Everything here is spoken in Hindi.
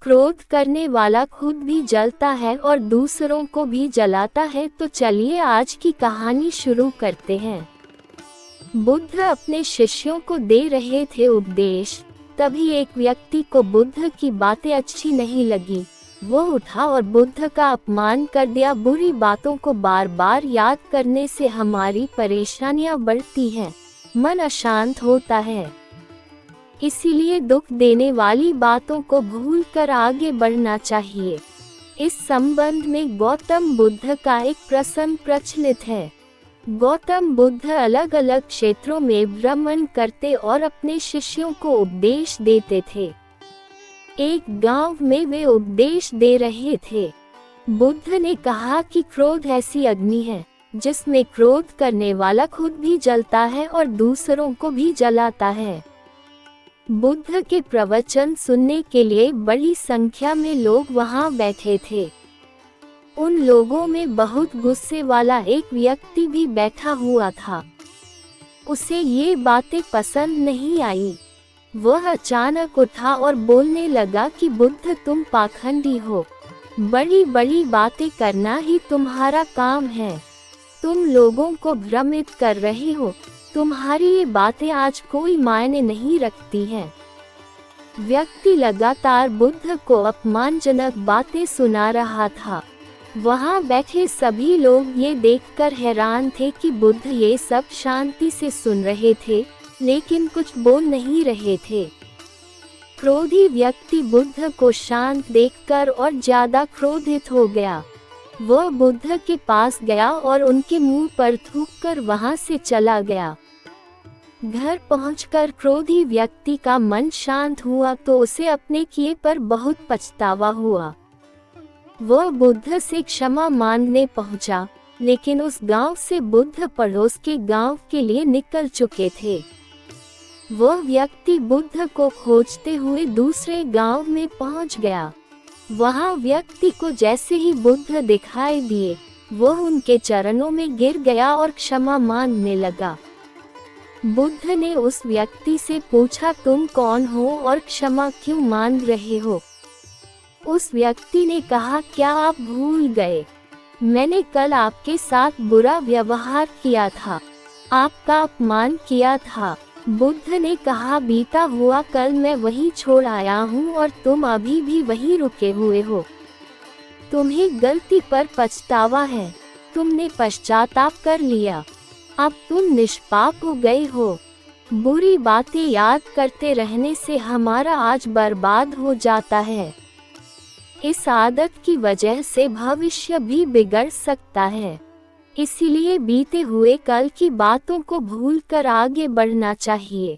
क्रोध करने वाला खुद भी जलता है और दूसरों को भी जलाता है। तो चलिए आज की कहानी शुरू करते हैं। बुद्ध अपने शिष्यों को दे रहे थे उपदेश। तभी एक व्यक्ति को बुद्ध की बातें अच्छी नहीं लगी। वो उठा और बुद्ध का अपमान कर दिया। बुरी बातों को बार बार याद करने से हमारी परेशानियां बढ़ती हैं, मन अशांत होता है। इसीलिए दुख देने वाली बातों को भूलकर आगे बढ़ना चाहिए। इस संबंध में गौतम बुद्ध का एक प्रसंग प्रचलित है। गौतम बुद्ध अलग अलग क्षेत्रों में भ्रमण करते और अपने शिष्यों को उपदेश देते थे। एक गांव में वे उपदेश दे रहे थे। बुद्ध ने कहा कि क्रोध ऐसी अग्नि है जिसमें क्रोध करने वाला खुद भी जलता है और दूसरों को भी जलाता है। बुद्ध के प्रवचन सुनने के लिए बड़ी संख्या में लोग वहां बैठे थे। उन लोगों में बहुत गुस्से वाला एक व्यक्ति भी बैठा हुआ था। उसे ये बातें पसंद नहीं आई। वह अचानक उठा और बोलने लगा कि बुद्ध, तुम पाखंडी हो। बड़ी बड़ी बातें करना ही तुम्हारा काम है। तुम लोगों को भ्रमित कर रहे हो। तुम्हारी ये बातें आज कोई मायने नहीं रखती हैं। व्यक्ति लगातार बुद्ध को अपमानजनक बातें सुना रहा था। वहां बैठे सभी लोग ये देखकर हैरान थे कि बुद्ध ये सब शांति से सुन रहे थे, लेकिन कुछ बोल नहीं रहे थे। क्रोधी व्यक्ति बुद्ध को शांत देखकर और ज्यादा क्रोधित हो गया। वह बुद्ध के पास गया और उनके मुंह पर थूककर वहां से चला गया। घर पहुंचकर क्रोधी व्यक्ति का मन शांत हुआ तो उसे अपने किए पर बहुत पछतावा हुआ। वह बुद्ध से क्षमा मांगने पहुंचा, लेकिन उस गांव से बुद्ध पड़ोस के गांव के लिए निकल चुके थे। वह व्यक्ति बुद्ध को खोजते हुए दूसरे गांव में पहुंच गया। वहां व्यक्ति को जैसे ही बुद्ध दिखाई दिए, वह उनके चरणों में गिर गया और क्षमा मांगने लगा। बुद्ध ने उस व्यक्ति से पूछा, तुम कौन हो और क्षमा क्यों मांग रहे हो? उस व्यक्ति ने कहा, क्या आप भूल गए? मैंने कल आपके साथ बुरा व्यवहार किया था, आपका अपमान किया था। बुद्ध ने कहा, बीता हुआ कल मैं वहीं छोड़ आया हूँ और तुम अभी भी वहीं रुके हुए हो। तुम्हें गलती पर पछतावा है। तुमने पश्चाताप कर लिया। अब तुम निष्पाप हो गए हो। बुरी बातें याद करते रहने से हमारा आज बर्बाद हो जाता है। इस आदत की वजह से भविष्य भी बिगड़ सकता है। इसीलिए बीते हुए कल की बातों को भूलकर आगे बढ़ना चाहिए।